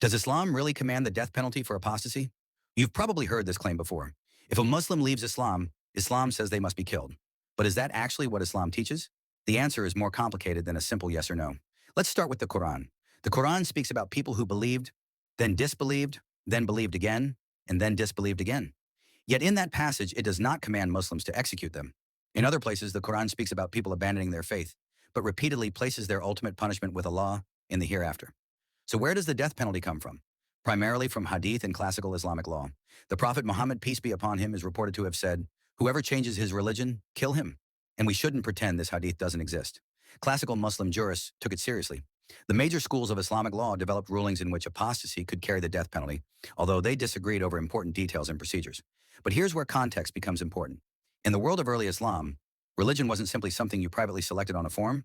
Does Islam really command the death penalty for apostasy? You've probably heard this claim before. If a Muslim leaves Islam, Islam says they must be killed. But is that actually what Islam teaches? The answer is more complicated than a simple yes or no. Let's start with the Qur'an. The Qur'an speaks about people who believed, then disbelieved, then believed again, and then disbelieved again. Yet in that passage, it does not command Muslims to execute them. In other places, the Qur'an speaks about people abandoning their faith, but repeatedly places their ultimate punishment with Allah in the hereafter. So where does the death penalty come from? Primarily from hadith and classical Islamic law. The Prophet Muhammad, peace be upon him, is reported to have said, "Whoever changes his religion, kill him." And we shouldn't pretend this hadith doesn't exist. Classical Muslim jurists took it seriously. The major schools of Islamic law developed rulings in which apostasy could carry the death penalty, although they disagreed over important details and procedures. But here's where context becomes important. In the world of early Islam, religion wasn't simply something you privately selected on a form.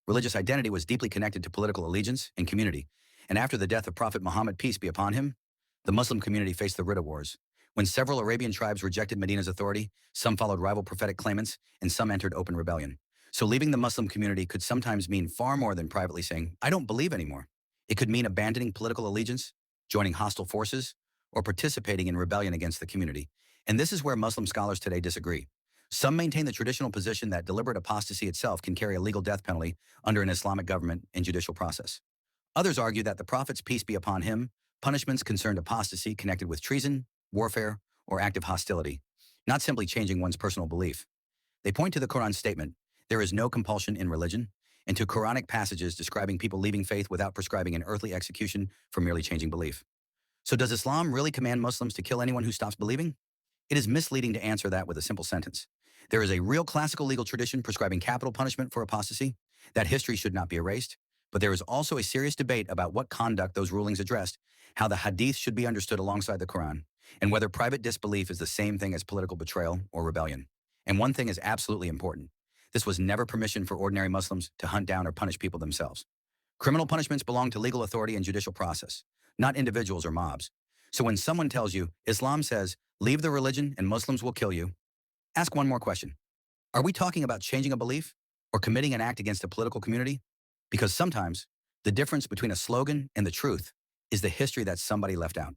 Religious identity was deeply connected to political allegiance and community. And after the death of Prophet Muhammad, peace be upon him, the Muslim community faced the Ridda Wars. When several Arabian tribes rejected Medina's authority, some followed rival prophetic claimants, and some entered open rebellion. So leaving the Muslim community could sometimes mean far more than privately saying, "I don't believe anymore." It could mean abandoning political allegiance, joining hostile forces, or participating in rebellion against the community. And this is where Muslim scholars today disagree. Some maintain the traditional position that deliberate apostasy itself can carry a legal death penalty under an Islamic government and judicial process. Others argue that the Prophet's peace be upon him, punishments concerned apostasy connected with treason, warfare, or active hostility, not simply changing one's personal belief. They point to the Qur'an's statement, "There is no compulsion in religion," and to Quranic passages describing people leaving faith without prescribing an earthly execution for merely changing belief. So does Islam really command Muslims to kill anyone who stops believing? It is misleading to answer that with a simple sentence. There is a real classical legal tradition prescribing capital punishment for apostasy. That history should not be erased. But there is also a serious debate about what conduct those rulings addressed, how the hadith should be understood alongside the Quran, and whether private disbelief is the same thing as political betrayal or rebellion. And one thing is absolutely important. This was never permission for ordinary Muslims to hunt down or punish people themselves. Criminal punishments belong to legal authority and judicial process, not individuals or mobs. So when someone tells you, Islam says, leave the religion and Muslims will kill you, ask one more question. Are we talking about changing a belief or committing an act against a political community? Because sometimes the difference between a slogan and the truth is the history that somebody left out.